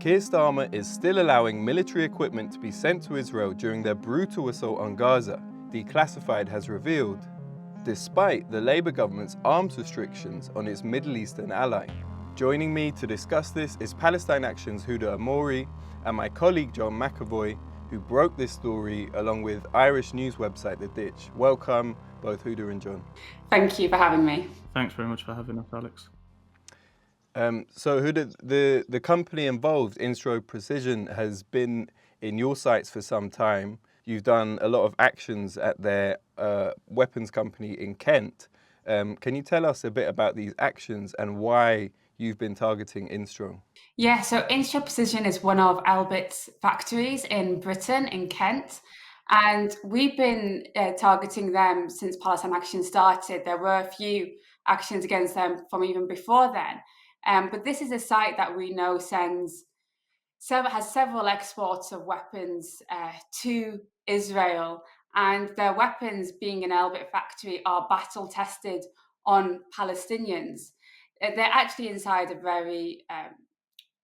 Keir Starmer is still allowing military equipment to be sent to Israel during their brutal assault on Gaza, Declassified has revealed, despite the Labour government's arms restrictions on its Middle Eastern ally. Joining me to discuss this is Palestine Action's Huda Ammori and my colleague John McAvoy, who broke this story along with Irish news website The Ditch. Welcome, both Huda and John. Thank you for having me. Thanks very much for having us, Alex. So Huda, the company involved, Instro Precision, has been in your sights for some time. You've done a lot of actions at their weapons company in Kent. Can you tell us a bit about these actions and why you've been targeting Instro? Yeah, so Instro Precision is one of Elbit's factories in Britain, in Kent. And we've been targeting them since Palestine Action started. There were a few actions against them from even before then. But this is a site that we know has several exports of weapons to Israel. And their weapons, being an Elbit factory, are battle tested on Palestinians. They're actually inside a very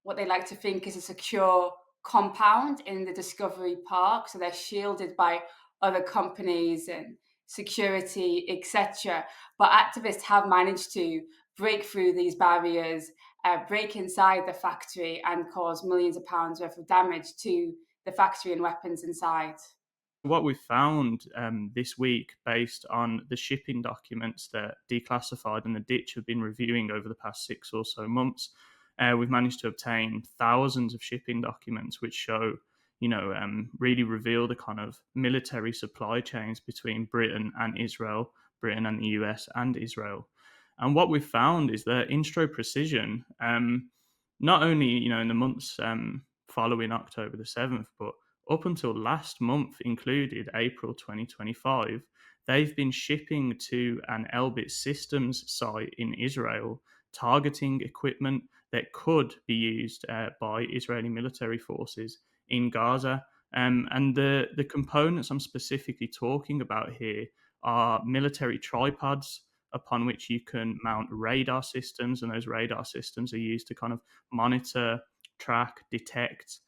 what they like to think is a secure compound in the Discovery Park. So they're shielded by other companies and security, etc. But activists have managed to break through these barriers, break inside the factory and cause millions of pounds worth of damage to the factory and weapons inside. What we found this week, based on the shipping documents that Declassified and the Ditch have been reviewing over the past 6 or so months, we've managed to obtain thousands of shipping documents which show, really reveal the kind of military supply chains between Britain and Israel, Britain and the US and Israel. And what we've found is that Instro Precision, not only, in the months following October the 7th, but up until last month, included April 2025, they've been shipping to an Elbit Systems site in Israel, targeting equipment that could be used by Israeli military forces in Gaza. And the components I'm specifically talking about here are military tripods upon which you can mount radar systems, and those radar systems are used to kind of monitor, track, detect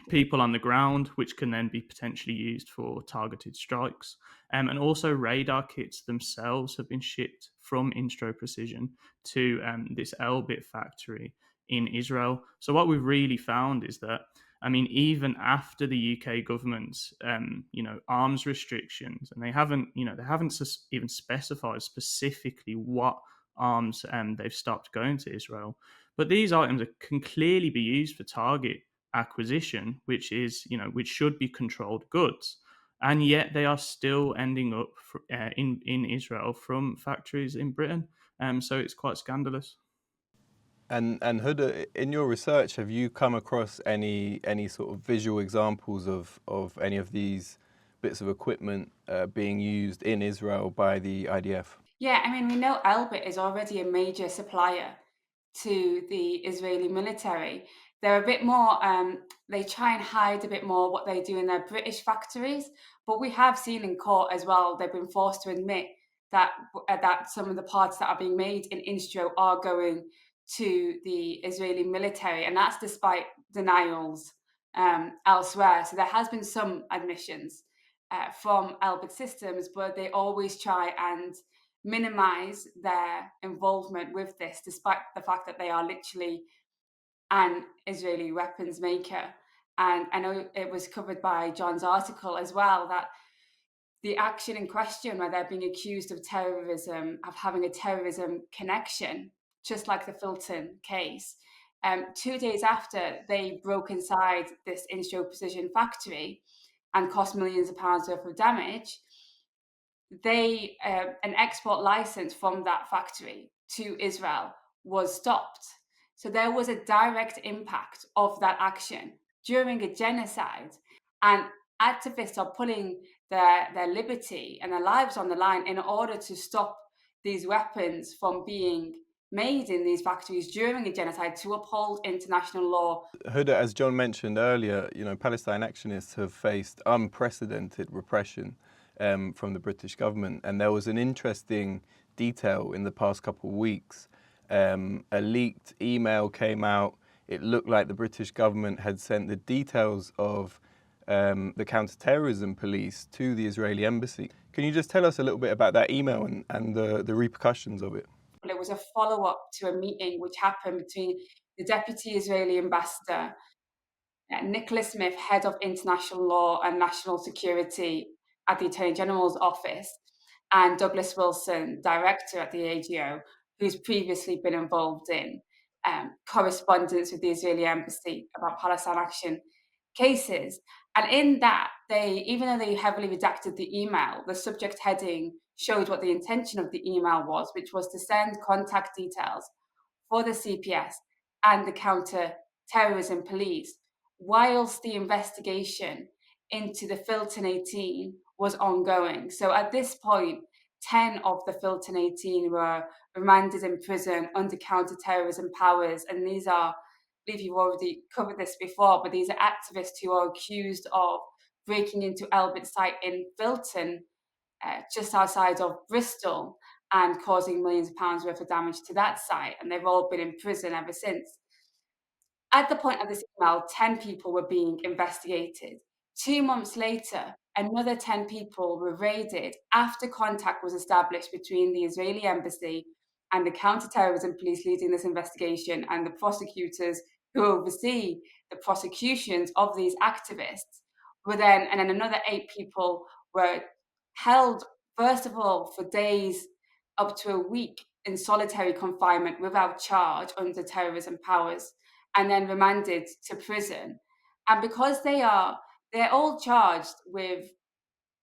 people on the ground, which can then be potentially used for targeted strikes. And also radar kits themselves have been shipped from Instro Precision to this Elbit factory in Israel. So what we've really found is that, even after the UK government's, arms restrictions, and they haven't even specified specifically what arms they've stopped going to Israel, but these items can clearly be used for target acquisition, which should be controlled goods, and yet they are still ending up in Israel from factories in Britain. So it's quite scandalous. And Huda, in your research, have you come across any sort of visual examples of any of these bits of equipment being used in Israel by the IDF? Yeah, we know Elbit is already a major supplier to the Israeli military. They're a bit more, they try and hide a bit more what they do in their British factories, but we have seen in court as well, they've been forced to admit that some of the parts that are being made in Instro are going to the Israeli military, and that's despite denials elsewhere. So there has been some admissions from Elbit Systems, but they always try and minimize their involvement with this, despite the fact that they are literally an Israeli weapons maker. And I know it was covered by John's article as well, that the action in question, where they're being accused of terrorism, of having a terrorism connection, just like the Fulton case, 2 days after they broke inside this Instro Precision factory and cost millions of pounds worth of damage, an export license from that factory to Israel was stopped. So there was a direct impact of that action during a genocide, and activists are putting their liberty and their lives on the line in order to stop these weapons from being made in these factories during a genocide, to uphold international law. Huda, as John mentioned earlier, Palestine actionists have faced unprecedented repression from the British government. And there was an interesting detail in the past couple of weeks. A leaked email came out it looked like the British government had sent the details of the counter-terrorism police to the Israeli embassy. Can you just tell us a little bit about that email and the repercussions of it? It was a follow-up to a meeting which happened between the Deputy Israeli Ambassador, Nicholas Smith, Head of International Law and National Security at the Attorney General's Office, and Douglas Wilson, Director at the AGO, who's previously been involved in correspondence with the Israeli Embassy about Palestine Action cases. And in that, even though they heavily redacted the email, the subject heading showed what the intention of the email was, which was to send contact details for the CPS and the counter-terrorism police, whilst the investigation into the Filton 18 was ongoing. So at this point, 10 of the Filton 18 were remanded in prison under counter-terrorism powers, and these are, I believe you've already covered this before, but these are activists who are accused of breaking into Elbit site in Filton, just outside of Bristol, and causing millions of pounds worth of damage to that site, and they've all been in prison ever since. At the point of this email, 10 people were being investigated. 2 months later, another 10 people were raided after contact was established between the Israeli embassy and the counter-terrorism police leading this investigation and the prosecutors who oversee the prosecutions of these activists. And then another 8 people were held, first of all, for days up to a week in solitary confinement without charge under terrorism powers, and then remanded to prison. And because they're all charged with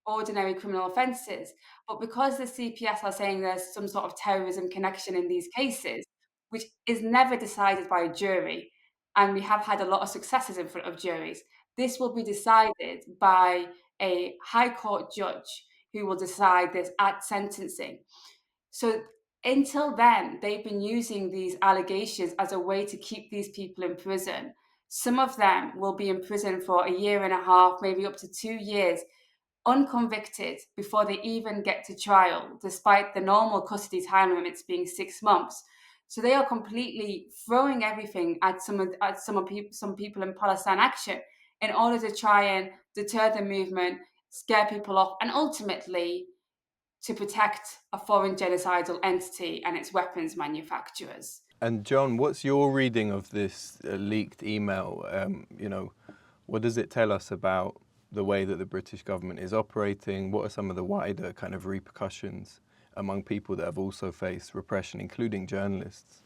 ordinary criminal offences, but because the CPS are saying there's some sort of terrorism connection in these cases, which is never decided by a jury, and we have had a lot of successes in front of juries, this will be decided by a High Court judge who will decide this at sentencing. So until then, they've been using these allegations as a way to keep these people in prison. Some of them will be in prison for a year and a half, maybe up to 2 years, unconvicted before they even get to trial, despite the normal custody time limits being 6 months. So they are completely throwing everything at some people in Palestine Action in order to try and deter the movement, scare people off, and ultimately to protect a foreign genocidal entity and its weapons manufacturers. And John, what's your reading of this leaked email? What does it tell us about the way that the British government is operating? What are some of the wider kind of repercussions among people that have also faced repression, including journalists?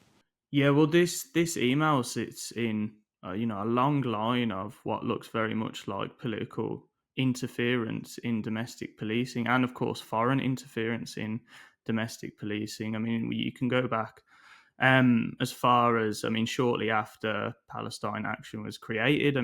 Yeah, well, this email sits in a long line of what looks very much like political interference in domestic policing, and of course foreign interference in domestic policing. I mean, you can go back as far as, shortly after Palestine Action was created.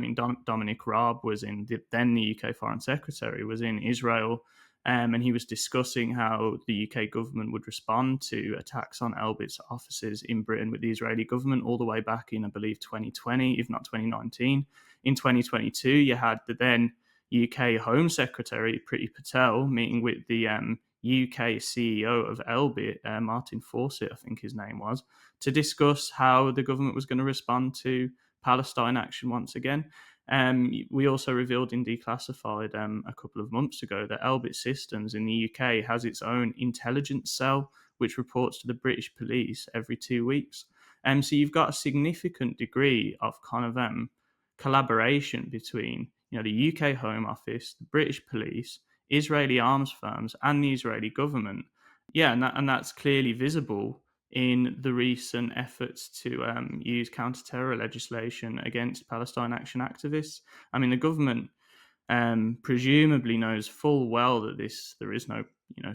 Dominic Raab was then the UK Foreign Secretary, was in Israel, and he was discussing how the UK government would respond to attacks on Elbit's offices in Britain with the Israeli government all the way back in, I believe, 2020, if not 2019. In 2022, you had the then UK Home Secretary, Priti Patel, meeting with the UK CEO of Elbit, Martin Fawcett, I think his name was, to discuss how the government was going to respond to Palestine Action once again. We also revealed in Declassified a couple of months ago that Elbit Systems in the UK has its own intelligence cell, which reports to the British police every 2 weeks. So you've got a significant degree of kind of collaboration between the UK Home Office, the British police, Israeli arms firms, and the Israeli government. Yeah, and that's clearly visible in the recent efforts to use counter-terror legislation against Palestine Action activists. The government presumably knows full well that there is no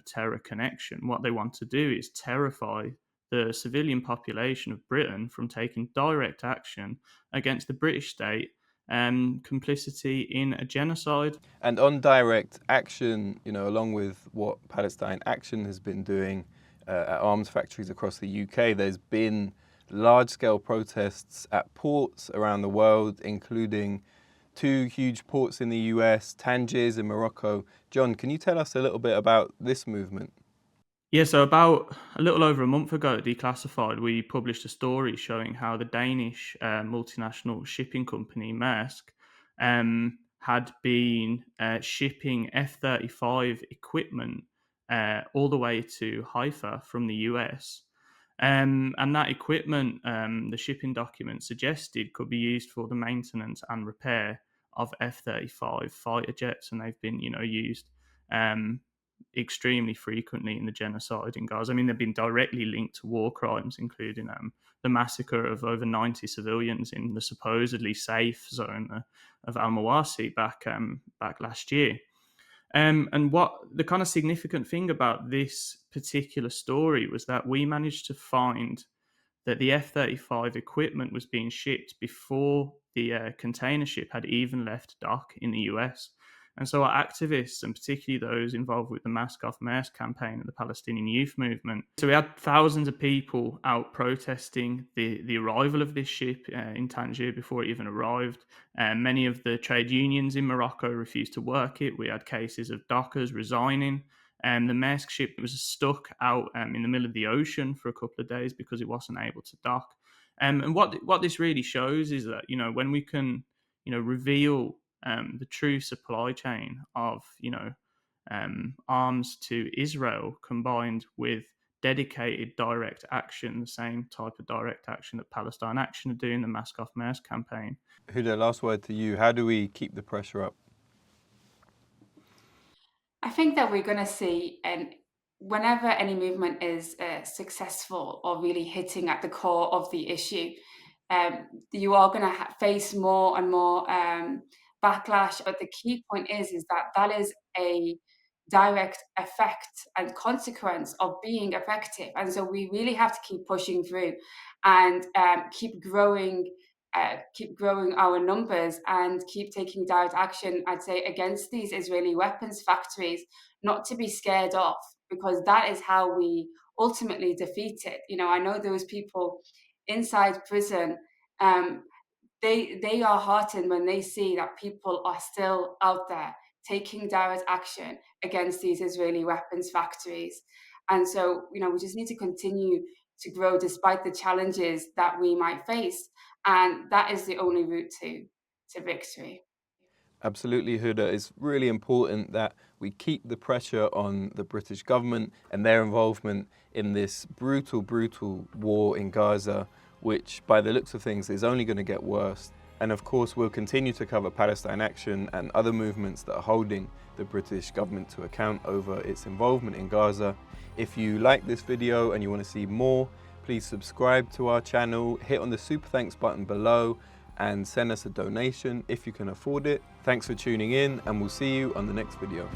terror connection. What they want to do is terrify the civilian population of Britain from taking direct action against the British state complicity in a genocide. And on direct action, along with what Palestine Action has been doing at arms factories across the UK, there's been large-scale protests at ports around the world, including 2 huge ports in the US, Tangiers in Morocco. John, can you tell us a little bit about this movement? Yeah, so about a little over a month ago at Declassified, we published a story showing how the Danish multinational shipping company Maersk had been shipping F-35 equipment all the way to Haifa from the US. And that equipment, the shipping document suggested, could be used for the maintenance and repair of F-35 fighter jets, and they've been, used extremely frequently in the genocide in Gaza. I mean, they've been directly linked to war crimes, including the massacre of over 90 civilians in the supposedly safe zone of Al-Mawasi back last year. And what the kind of significant thing about this particular story was that we managed to find that the F-35 equipment was being shipped before the container ship had even left dock in the US. And so our activists, and particularly those involved with the Mask Off Maersk campaign and the Palestinian youth movement, so we had thousands of people out protesting the arrival of this ship in Tangier before it even arrived. Many of the trade unions in Morocco refused to work it. We had cases of dockers resigning. The Maersk ship was stuck out in the middle of the ocean for a couple of days because it wasn't able to dock. And what this really shows is that, when we can, reveal the true supply chain of, arms to Israel combined with dedicated direct action, the same type of direct action that Palestine Action are doing, the Mask Off Maersk campaign. Huda, last word to you. How do we keep the pressure up? I think that we're going to see, and whenever any movement is successful or really hitting at the core of the issue, you are going to face more and more backlash. But the key point is that that is a direct effect and consequence of being effective. And so we really have to keep pushing through and keep growing our numbers and keep taking direct action, I'd say, against these Israeli weapons factories, not to be scared off, because that is how we ultimately defeat it. I know those people inside prison, they are heartened when they see that people are still out there taking direct action against these Israeli weapons factories. And so, we just need to continue to grow despite the challenges that we might face. And that is the only route to victory. Absolutely, Huda. It's really important that we keep the pressure on the British government and their involvement in this brutal, brutal war in Gaza, which by the looks of things is only going to get worse. And of course, we'll continue to cover Palestine Action and other movements that are holding the British government to account over its involvement in Gaza. If you like this video and you want to see more, please subscribe to our channel, hit on the super thanks button below, and send us a donation if you can afford it. Thanks for tuning in, and we'll see you on the next video.